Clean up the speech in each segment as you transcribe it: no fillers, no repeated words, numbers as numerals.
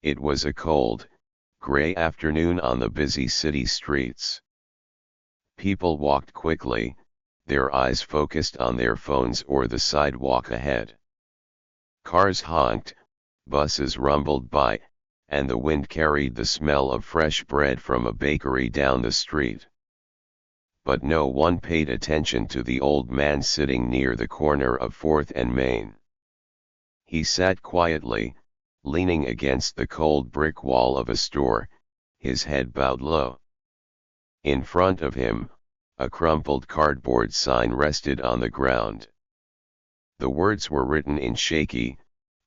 It was a cold, gray afternoon on the busy city streets. People walked quickly, their eyes focused on their phones or the sidewalk ahead. Cars honked, buses rumbled by, and the wind carried the smell of fresh bread from a bakery down the street. But no one paid attention to the old man sitting near the corner of 4th and Main. He sat quietly, leaning against the cold brick wall of a store, his head bowed low. In front of him, a crumpled cardboard sign rested on the ground. The words were written in shaky,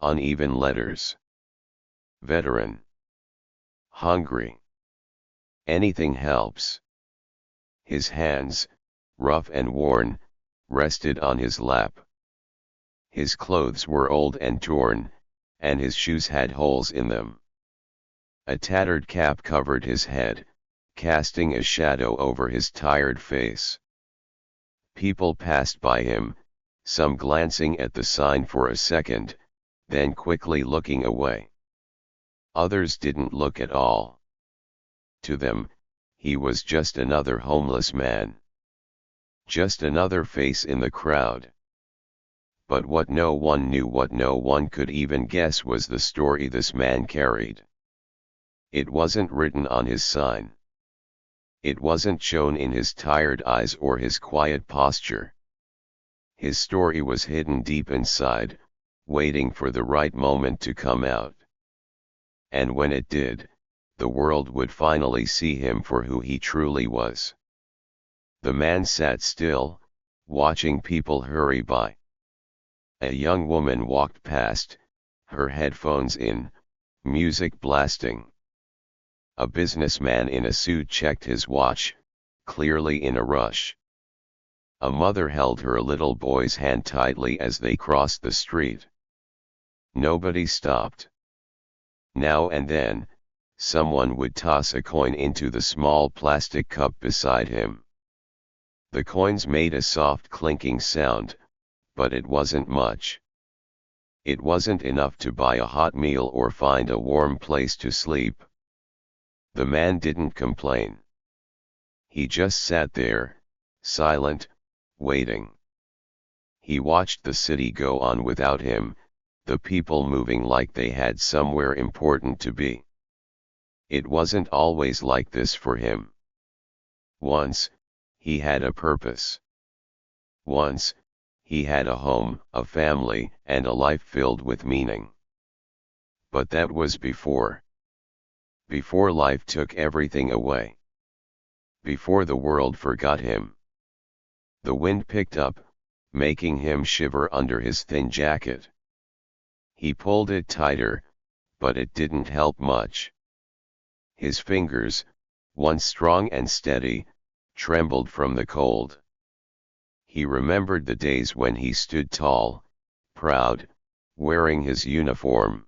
uneven letters. Veteran. Hungry. Anything helps. His hands, rough and worn, rested on his lap. His clothes were old and torn, and his shoes had holes in them. A tattered cap covered his head, casting a shadow over his tired face. People passed by him, some glancing at the sign for a second, then quickly looking away. Others didn't look at all. To them, he was just another homeless man. Just another face in the crowd. But what no one knew, what no one could even guess, was the story this man carried. It wasn't written on his sign. It wasn't shown in his tired eyes or his quiet posture. His story was hidden deep inside, waiting for the right moment to come out. And when it did, the world would finally see him for who he truly was. The man sat still, watching people hurry by. A young woman walked past, her headphones in, music blasting. A businessman in a suit checked his watch, clearly in a rush. A mother held her little boy's hand tightly as they crossed the street. Nobody stopped. Now and then, someone would toss a coin into the small plastic cup beside him. The coins made a soft clinking sound, but it wasn't much. It wasn't enough to buy a hot meal or find a warm place to sleep. The man didn't complain. He just sat there, silent, waiting. He watched the city go on without him, the people moving like they had somewhere important to be. It wasn't always like this for him. Once, he had a purpose. Once, he had a home, a family, and a life filled with meaning. But that was before. Before life took everything away. Before the world forgot him. The wind picked up, making him shiver under his thin jacket. He pulled it tighter, but it didn't help much. His fingers, once strong and steady, trembled from the cold. He remembered the days when he stood tall, proud, wearing his uniform.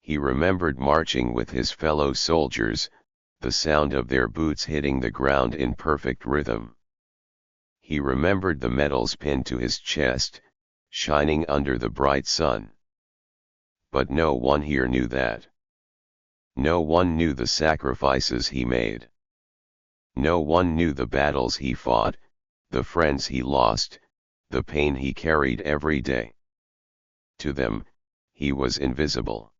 He remembered marching with his fellow soldiers, the sound of their boots hitting the ground in perfect rhythm. He remembered the medals pinned to his chest, shining under the bright sun. But no one here knew that. No one knew the sacrifices he made. No one knew the battles he fought, the friends he lost, the pain he carried every day. To them, he was invisible.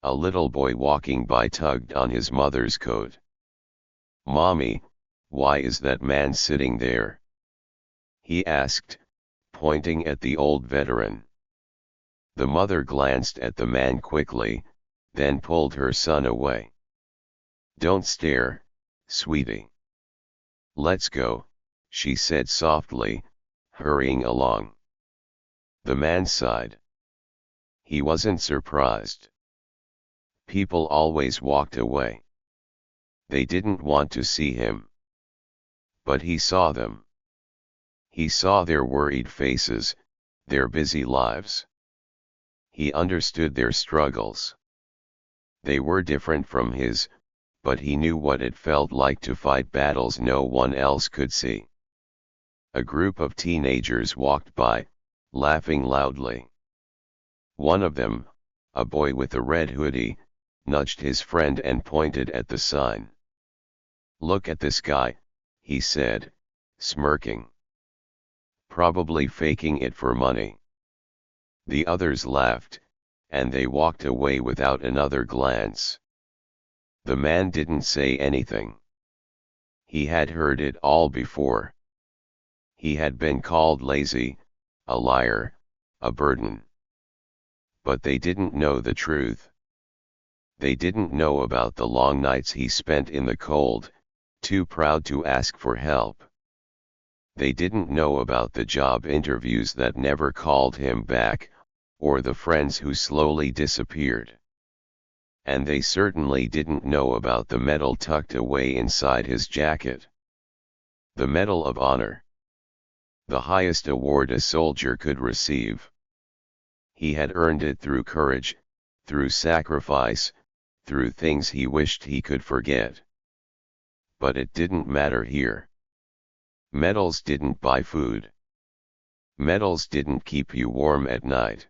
A little boy walking by tugged on his mother's coat. "Mommy, why is that man sitting there?" he asked, pointing at the old veteran. The mother glanced at the man quickly, then pulled her son away. "Don't stare, sweetie. Let's go," she said softly, hurrying along. The man sighed. He wasn't surprised. People always walked away. They didn't want to see him. But he saw them. He saw their worried faces, their busy lives. He understood their struggles. They were different from his, but he knew what it felt like to fight battles no one else could see. A group of teenagers walked by, laughing loudly. One of them, a boy with a red hoodie, nudged his friend and pointed at the sign. "Look at this guy," he said, smirking. "Probably faking it for money." The others laughed, and they walked away without another glance. The man didn't say anything. He had heard it all before. He had been called lazy, a liar, a burden. But they didn't know the truth. They didn't know about the long nights he spent in the cold, too proud to ask for help. They didn't know about the job interviews that never called him back, or the friends who slowly disappeared. And they certainly didn't know about the medal tucked away inside his jacket. The Medal of Honor. The highest award a soldier could receive. He had earned it through courage, through sacrifice, through things he wished he could forget. But it didn't matter here. Medals didn't buy food. Medals didn't keep you warm at night.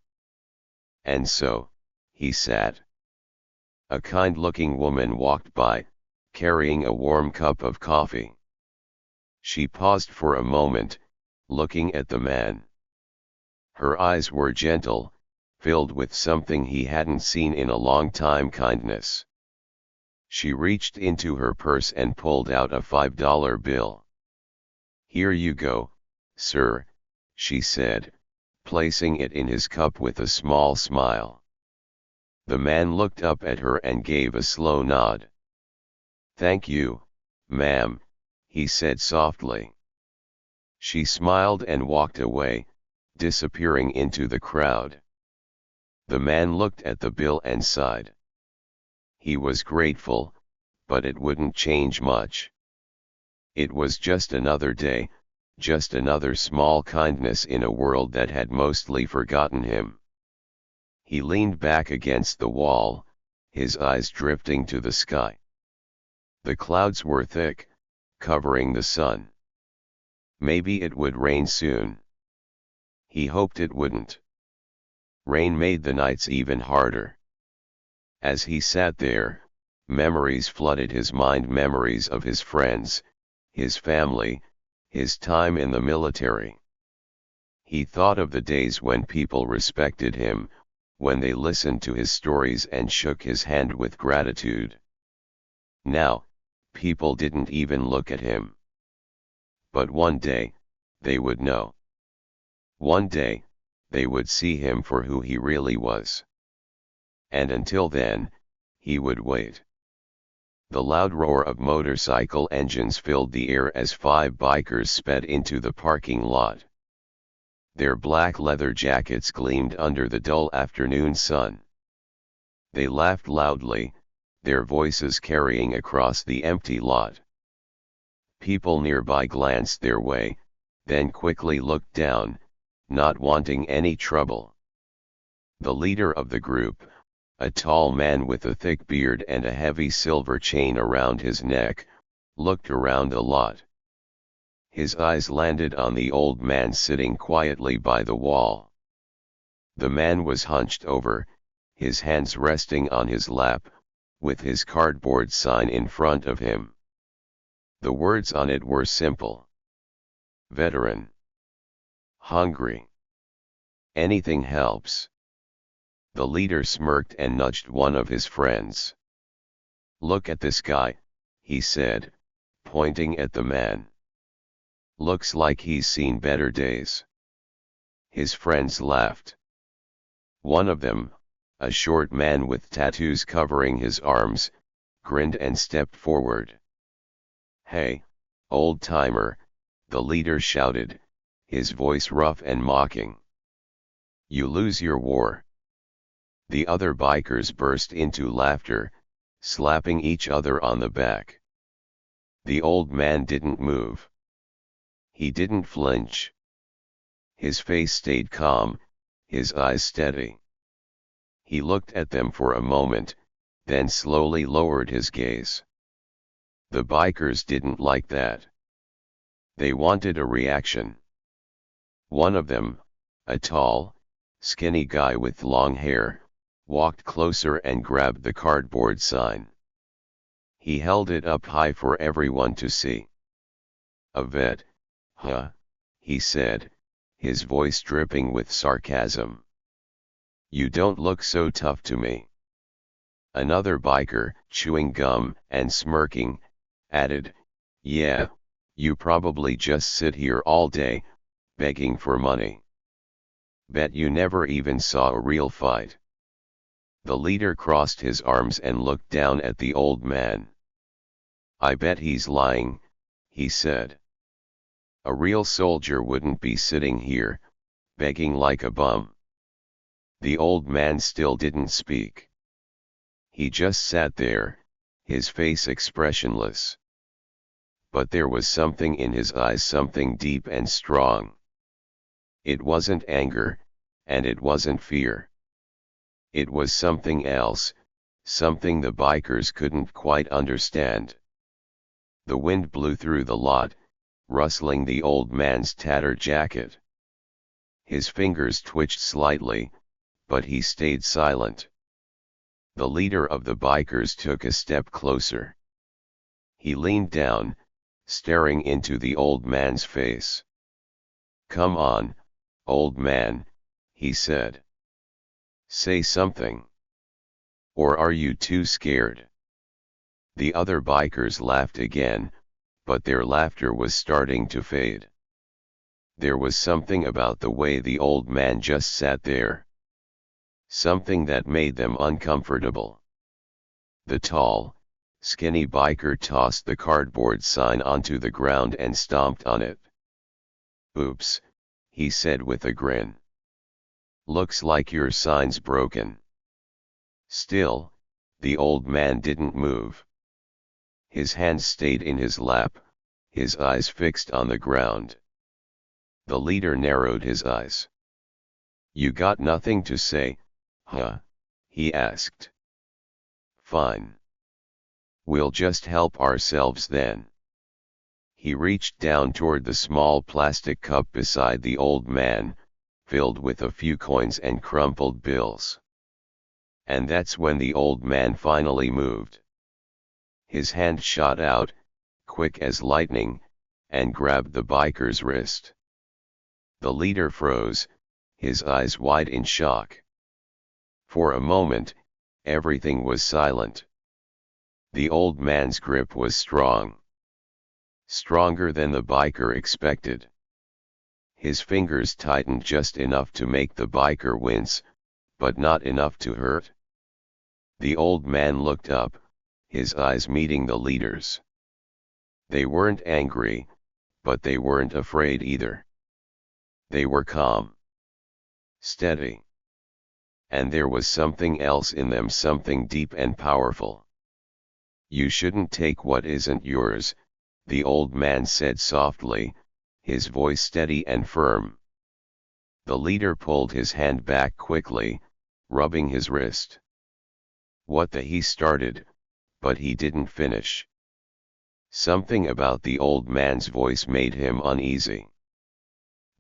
And so, he sat. A kind-looking woman walked by, carrying a warm cup of coffee. She paused for a moment, looking at the man. Her eyes were gentle, filled with something he hadn't seen in a long time: kindness. She reached into her purse and pulled out a $5 bill. "Here you go, sir," she said, placing it in his cup with a small smile. The man looked up at her and gave a slow nod. "Thank you, ma'am," he said softly. She smiled and walked away, disappearing into the crowd. The man looked at the bill and sighed. He was grateful, but it wouldn't change much. It was just another day, just another small kindness in a world that had mostly forgotten him. He leaned back against the wall, his eyes drifting to the sky. The clouds were thick, covering the sun. Maybe it would rain soon. He hoped it wouldn't. Rain made the nights even harder. As he sat there, memories flooded his mind: memories of his friends, his family, his time in the military. He thought of the days when people respected him, when they listened to his stories and shook his hand with gratitude. Now, people didn't even look at him. But one day, they would know. One day, they would see him for who he really was. And until then, he would wait. The loud roar of motorcycle engines filled the air as 5 bikers sped into the parking lot. Their black leather jackets gleamed under the dull afternoon sun. They laughed loudly, their voices carrying across the empty lot. People nearby glanced their way, then quickly looked down, not wanting any trouble. The leader of the group, a tall man with a thick beard and a heavy silver chain around his neck, looked around the lot. His eyes landed on the old man sitting quietly by the wall. The man was hunched over, his hands resting on his lap, with his cardboard sign in front of him. The words on it were simple. Veteran. Hungry. Anything helps. The leader smirked and nudged one of his friends. "Look at this guy," he said, pointing at the man. "Looks like he's seen better days." His friends laughed. One of them, a short man with tattoos covering his arms, grinned and stepped forward. "Hey, old-timer," the leader shouted, his voice rough and mocking. "You lose your war." The other bikers burst into laughter, slapping each other on the back. The old man didn't move. He didn't flinch. His face stayed calm, his eyes steady. He looked at them for a moment, then slowly lowered his gaze. The bikers didn't like that. They wanted a reaction. One of them, a tall, skinny guy with long hair, walked closer and grabbed the cardboard sign. He held it up high for everyone to see. "A vet, huh?" he said, his voice dripping with sarcasm. "You don't look so tough to me." Another biker, chewing gum and smirking, added, "Yeah, you probably just sit here all day, begging for money. Bet you never even saw a real fight." The leader crossed his arms and looked down at the old man. "I bet he's lying," he said. "A real soldier wouldn't be sitting here, begging like a bum." The old man still didn't speak. He just sat there, his face expressionless. But there was something in his eyes, something deep and strong. It wasn't anger, and it wasn't fear. It was something else, something the bikers couldn't quite understand. The wind blew through the lot, rustling the old man's tattered jacket. His fingers twitched slightly, but he stayed silent. The leader of the bikers took a step closer. He leaned down, staring into the old man's face. "Come on, old man," he said. "Say something. Or are you too scared?" The other bikers laughed again, but their laughter was starting to fade. There was something about the way the old man just sat there. Something that made them uncomfortable. The tall, skinny biker tossed the cardboard sign onto the ground and stomped on it. "Oops," he said with a grin. "Looks like your sign's broken." Still, the old man didn't move. His hands stayed in his lap, his eyes fixed on the ground. The leader narrowed his eyes. "You got nothing to say, huh?" he asked. "Fine. We'll just help ourselves then." He reached down toward the small plastic cup beside the old man, filled with a few coins and crumpled bills. And that's when the old man finally moved. His hand shot out, quick as lightning, and grabbed the biker's wrist. The leader froze, his eyes wide in shock. For a moment, everything was silent. The old man's grip was strong. Stronger than the biker expected. His fingers tightened just enough to make the biker wince, but not enough to hurt. The old man looked up, his eyes meeting the leader's. They weren't angry, but they weren't afraid either. They were calm. Steady. And there was something else in them, something deep and powerful. "You shouldn't take what isn't yours," the old man said softly, his voice steady and firm. The leader pulled his hand back quickly, rubbing his wrist. "What the?" he started, but he didn't finish. Something about the old man's voice made him uneasy.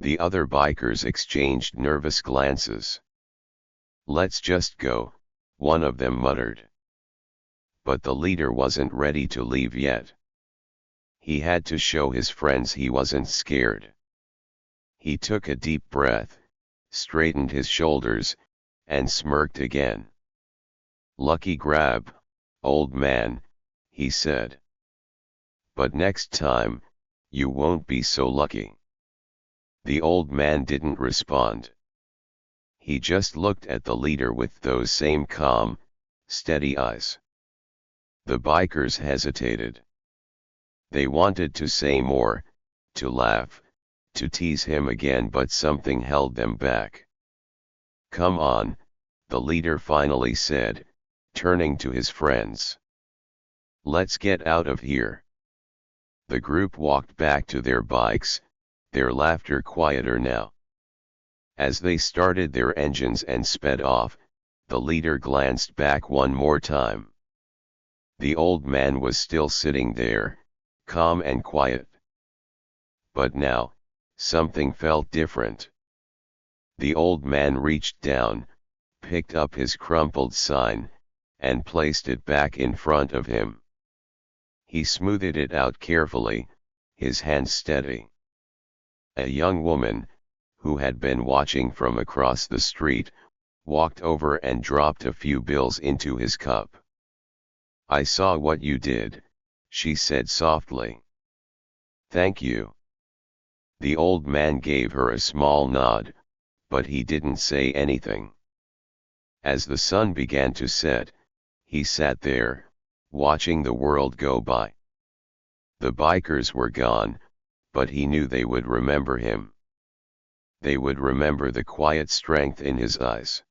The other bikers exchanged nervous glances. "Let's just go," one of them muttered. But the leader wasn't ready to leave yet. He had to show his friends he wasn't scared. He took a deep breath, straightened his shoulders, and smirked again. "Lucky grab, old man," he said. "But next time, you won't be so lucky." The old man didn't respond. He just looked at the leader with those same calm, steady eyes. The bikers hesitated. They wanted to say more, to laugh, to tease him again, but something held them back. "Come on," the leader finally said, turning to his friends. "Let's get out of here." The group walked back to their bikes, their laughter quieter now. As they started their engines and sped off, the leader glanced back one more time. The old man was still sitting there, calm and quiet. But now, something felt different. The old man reached down, picked up his crumpled sign, and placed it back in front of him. He smoothed it out carefully, his hands steady. A young woman, who had been watching from across the street, walked over and dropped a few bills into his cup. "I saw what you did," she said softly. "Thank you." The old man gave her a small nod, but he didn't say anything. As the sun began to set, he sat there, watching the world go by. The bikers were gone, but he knew they would remember him. They would remember the quiet strength in his eyes.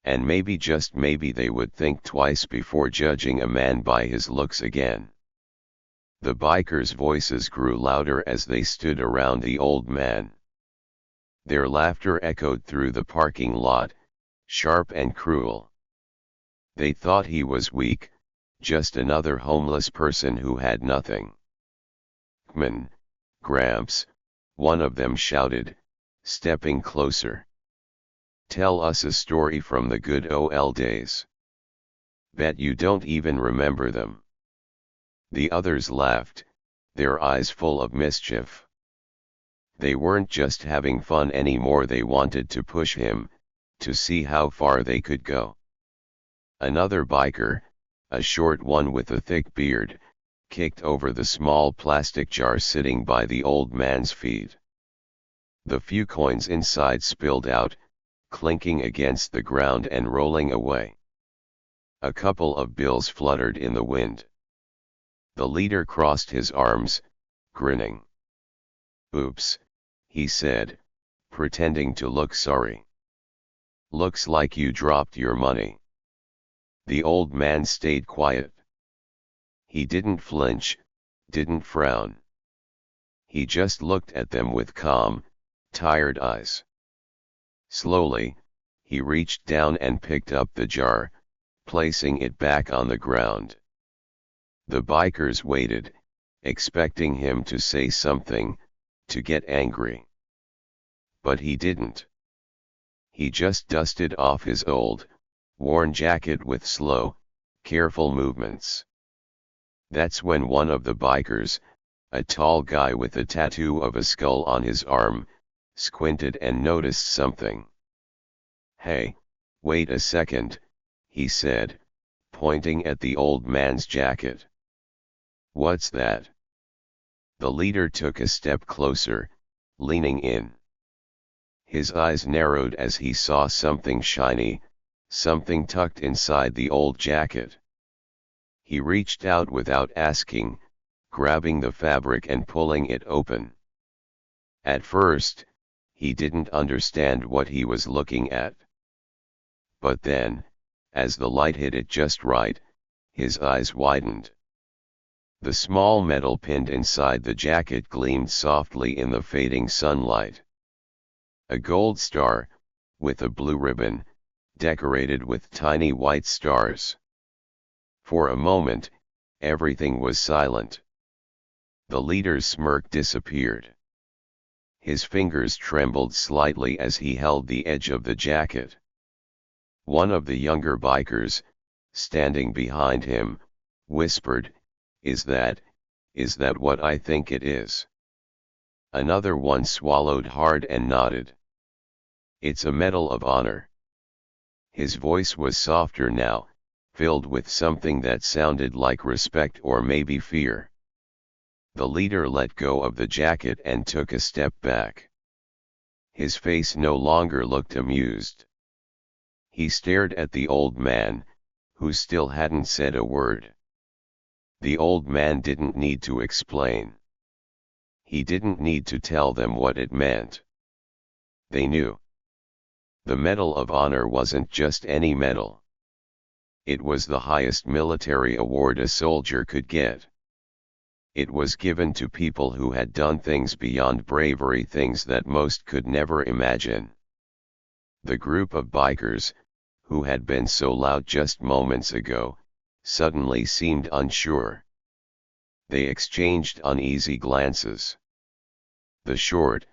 And maybe, just maybe, they would think twice before judging a man by his looks again. The bikers' voices grew louder as they stood around the old man. Their laughter echoed through the parking lot, sharp and cruel. They thought he was weak, just another homeless person who had nothing. "Kman, Gramps," one of them shouted, stepping closer. "Tell us a story from the good old days. Bet you don't even remember them." The others laughed, their eyes full of mischief. They weren't just having fun anymore, they wanted to push him, to see how far they could go. Another biker, a short one with a thick beard, kicked over the small plastic jar sitting by the old man's feet. The few coins inside spilled out, clinking against the ground and rolling away. A couple of bills fluttered in the wind. The leader crossed his arms, grinning. "Oops," he said, pretending to look sorry. "Looks like you dropped your money." The old man stayed quiet. He didn't flinch, didn't frown. He just looked at them with calm, tired eyes. Slowly, he reached down and picked up the jar, placing it back on the ground. The bikers waited, expecting him to say something, to get angry. But he didn't. He just dusted off his old, worn jacket with slow, careful movements. That's when one of the bikers, a tall guy with a tattoo of a skull on his arm, squinted and noticed something. "Hey, wait a second," he said, pointing at the old man's jacket. "What's that?" The leader took a step closer, leaning in. His eyes narrowed as he saw something shiny, something tucked inside the old jacket. He reached out without asking, grabbing the fabric and pulling it open. At first, he didn't understand what he was looking at. But then, as the light hit it just right, his eyes widened. The small metal pinned inside the jacket gleamed softly in the fading sunlight. A gold star, with a blue ribbon, decorated with tiny white stars. For a moment, everything was silent. The leader's smirk disappeared. His fingers trembled slightly as he held the edge of the jacket. One of the younger bikers, standing behind him, whispered, Is that what I think it is?" Another one swallowed hard and nodded. "It's a Medal of Honor." His voice was softer now, filled with something that sounded like respect or maybe fear. The leader let go of the jacket and took a step back. His face no longer looked amused. He stared at the old man, who still hadn't said a word. The old man didn't need to explain. He didn't need to tell them what it meant. They knew. The Medal of Honor wasn't just any medal. It was the highest military award a soldier could get. It was given to people who had done things beyond bravery, things that most could never imagine. The group of bikers, who had been so loud just moments ago, suddenly seemed unsure. They exchanged uneasy glances. The short,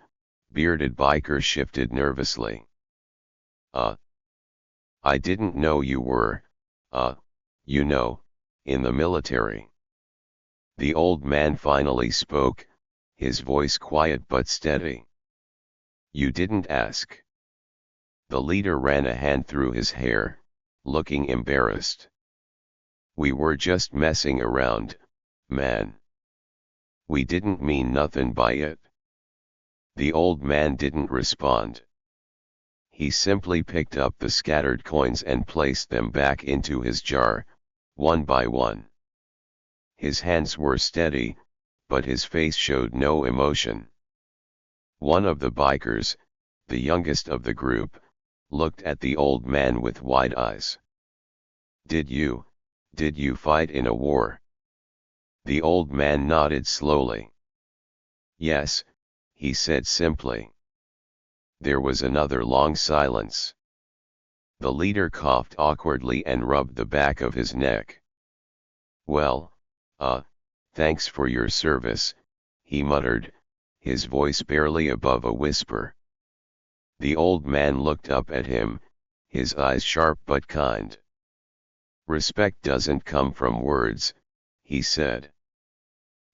bearded biker shifted nervously. I didn't know you were, uh, you know, in the military. The old man finally spoke, his voice quiet but steady. You didn't ask. The leader ran a hand through his hair, looking embarrassed. We were just messing around, man. We didn't mean nothing by it. The old man didn't respond. He simply picked up the scattered coins and placed them back into his jar, one by one. His hands were steady, but his face showed no emotion. One of the bikers, the youngest of the group, looked at the old man with wide eyes. Did you fight in a war? The old man nodded slowly. Yes, he said simply. There was another long silence. The leader coughed awkwardly and rubbed the back of his neck. Well, thanks for your service, he muttered, his voice barely above a whisper. The old man looked up at him, his eyes sharp but kind. Respect doesn't come from words, he said.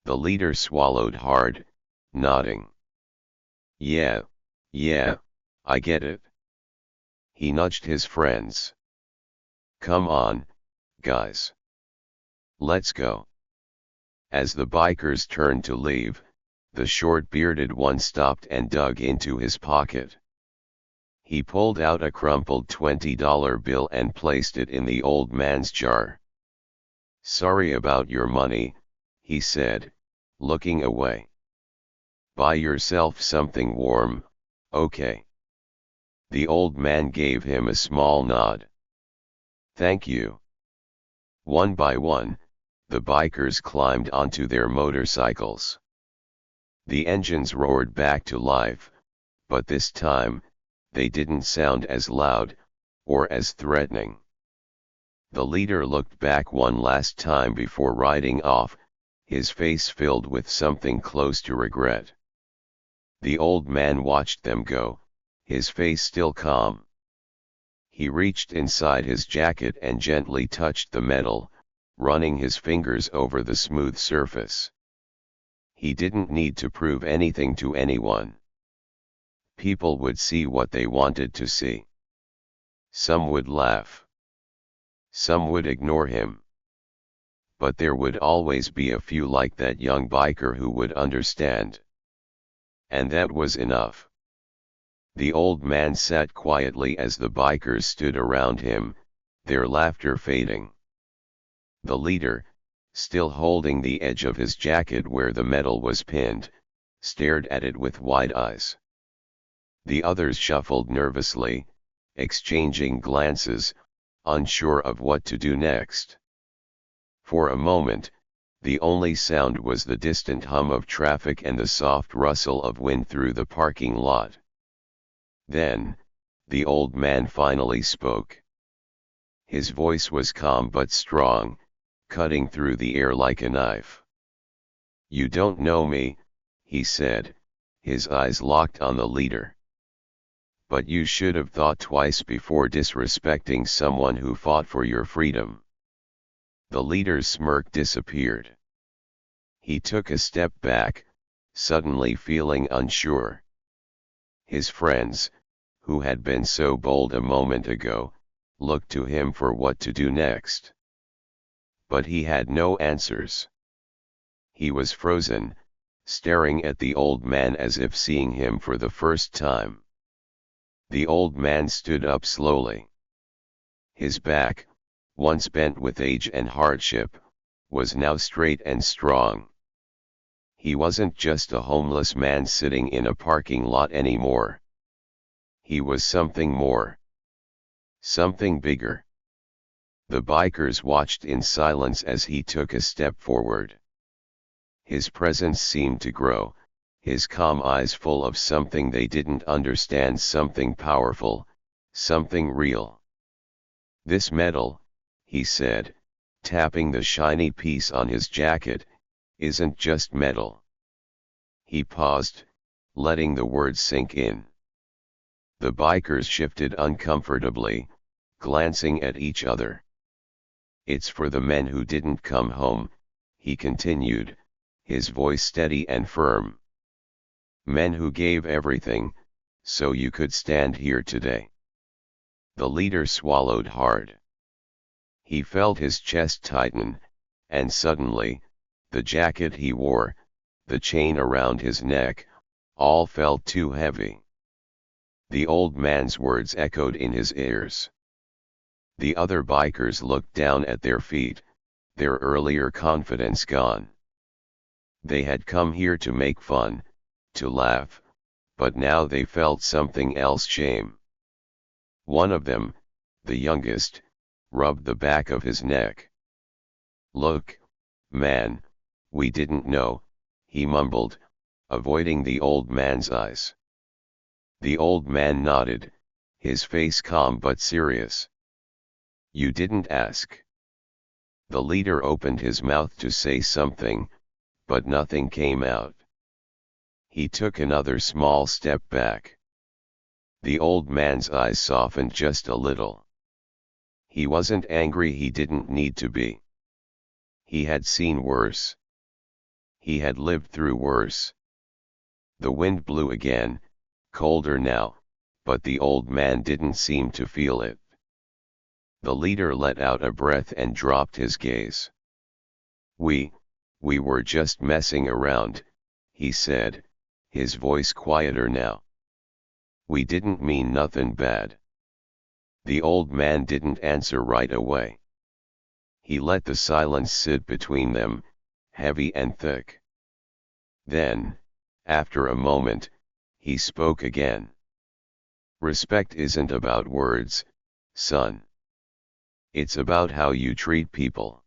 The leader swallowed hard, nodding. Yeah, I get it. He nudged his friends. Come on, guys. Let's go. As the bikers turned to leave, the short-bearded one stopped and dug into his pocket. He pulled out a crumpled $20 bill and placed it in the old man's jar. Sorry about your money, he said, looking away. Buy yourself something warm, okay? The old man gave him a small nod. Thank you. One by one, the bikers climbed onto their motorcycles. The engines roared back to life, but this time, they didn't sound as loud, or as threatening. The leader looked back one last time before riding off, his face filled with something close to regret. The old man watched them go, his face still calm. He reached inside his jacket and gently touched the metal, running his fingers over the smooth surface. He didn't need to prove anything to anyone. People would see what they wanted to see. Some would laugh. Some would ignore him. But there would always be a few like that young biker who would understand. And that was enough. The old man sat quietly as the bikers stood around him, their laughter fading. The leader, still holding the edge of his jacket where the metal was pinned, stared at it with wide eyes. The others shuffled nervously, exchanging glances, unsure of what to do next. For a moment, the only sound was the distant hum of traffic and the soft rustle of wind through the parking lot. Then, the old man finally spoke. His voice was calm but strong, cutting through the air like a knife. You don't know me, he said, his eyes locked on the leader. But you should have thought twice before disrespecting someone who fought for your freedom. The leader's smirk disappeared. He took a step back, suddenly feeling unsure. His friends, who had been so bold a moment ago, looked to him for what to do next. But he had no answers. He was frozen, staring at the old man as if seeing him for the first time. The old man stood up slowly. His back, once bent with age and hardship, was now straight and strong. He wasn't just a homeless man sitting in a parking lot anymore. He was something more. Something bigger. The bikers watched in silence as he took a step forward. His presence seemed to grow, his calm eyes full of something they didn't understand, something powerful, something real. This metal, he said, tapping the shiny piece on his jacket, isn't just metal. He paused, letting the words sink in. The bikers shifted uncomfortably, glancing at each other. "It's for the men who didn't come home," he continued, his voice steady and firm. "Men who gave everything, so you could stand here today." The leader swallowed hard. He felt his chest tighten, and suddenly, the jacket he wore, the chain around his neck, all felt too heavy. The old man's words echoed in his ears. The other bikers looked down at their feet, their earlier confidence gone. They had come here to make fun, to laugh, but now they felt something else: shame. One of them, the youngest, rubbed the back of his neck. "Look, man, we didn't know," he mumbled, avoiding the old man's eyes. The old man nodded, his face calm but serious. "You didn't ask." The leader opened his mouth to say something, but nothing came out. He took another small step back. The old man's eyes softened just a little. He wasn't angry, he didn't need to be. He had seen worse. He had lived through worse. The wind blew again, colder now, but the old man didn't seem to feel it. The leader let out a breath and dropped his gaze. We were just messing around," he said, his voice quieter now. "We didn't mean nothing bad." The old man didn't answer right away. He let the silence sit between them, heavy and thick. Then, after a moment, he spoke again. "Respect isn't about words, son. It's about how you treat people.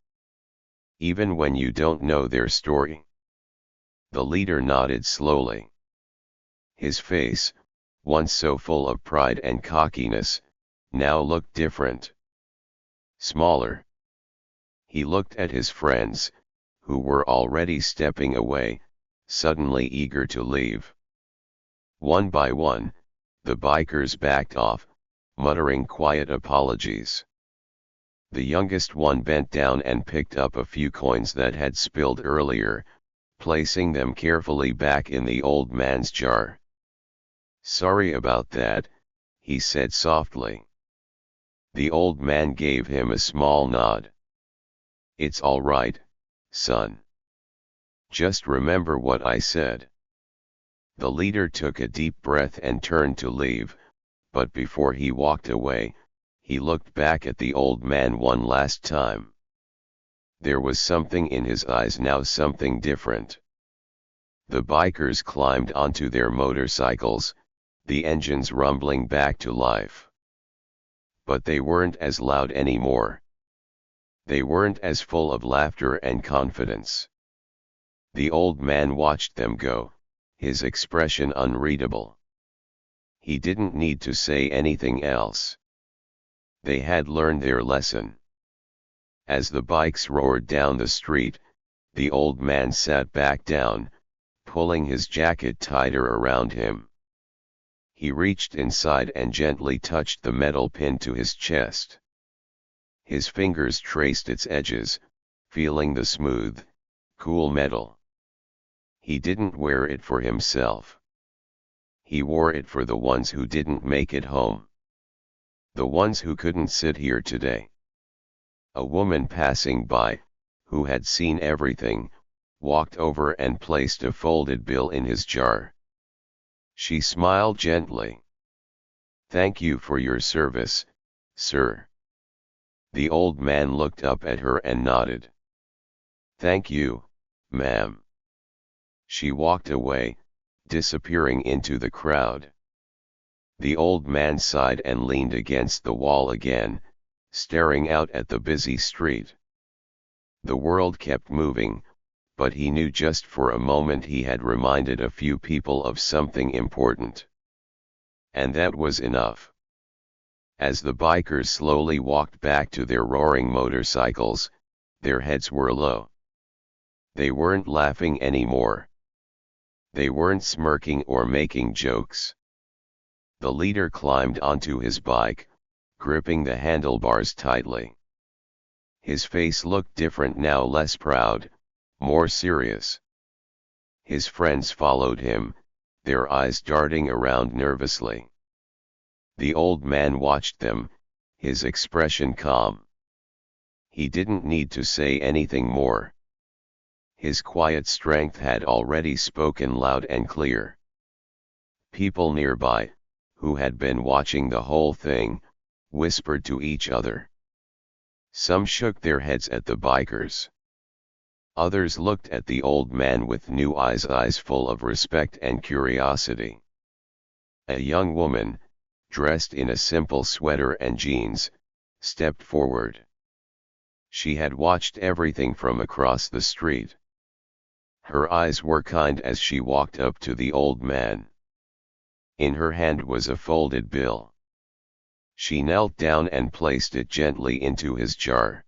Even when you don't know their story." The leader nodded slowly. His face, once so full of pride and cockiness, now looked different. Smaller. He looked at his friends, who were already stepping away, suddenly eager to leave. One by one, the bikers backed off, muttering quiet apologies. The youngest one bent down and picked up a few coins that had spilled earlier, placing them carefully back in the old man's jar. "Sorry about that," he said softly. The old man gave him a small nod. "It's all right, son. Just remember what I said." The leader took a deep breath and turned to leave, but before he walked away, he looked back at the old man one last time. There was something in his eyes now, something different. The bikers climbed onto their motorcycles, the engines rumbling back to life. But they weren't as loud anymore. They weren't as full of laughter and confidence. The old man watched them go, his expression unreadable. He didn't need to say anything else. They had learned their lesson. As the bikes roared down the street, the old man sat back down, pulling his jacket tighter around him. He reached inside and gently touched the metal pin to his chest. His fingers traced its edges, feeling the smooth, cool metal. He didn't wear it for himself. He wore it for the ones who didn't make it home. The ones who couldn't sit here today. A woman passing by, who had seen everything, walked over and placed a folded bill in his jar. She smiled gently. "Thank you for your service, sir." The old man looked up at her and nodded. "Thank you, ma'am." She walked away, disappearing into the crowd. The old man sighed and leaned against the wall again, staring out at the busy street. The world kept moving, but he knew just for a moment he had reminded a few people of something important. And that was enough. As the bikers slowly walked back to their roaring motorcycles, their heads were low. They weren't laughing anymore. They weren't smirking or making jokes. The leader climbed onto his bike, gripping the handlebars tightly. His face looked different now, less proud, more serious. His friends followed him, their eyes darting around nervously. The old man watched them, his expression calm. He didn't need to say anything more. His quiet strength had already spoken loud and clear. People nearby, who had been watching the whole thing, whispered to each other. Some shook their heads at the bikers. Others looked at the old man with new eyes full of respect and curiosity. A young woman, dressed in a simple sweater and jeans, stepped forward. She had watched everything from across the street. Her eyes were kind as she walked up to the old man. In her hand was a folded bill. She knelt down and placed it gently into his jar.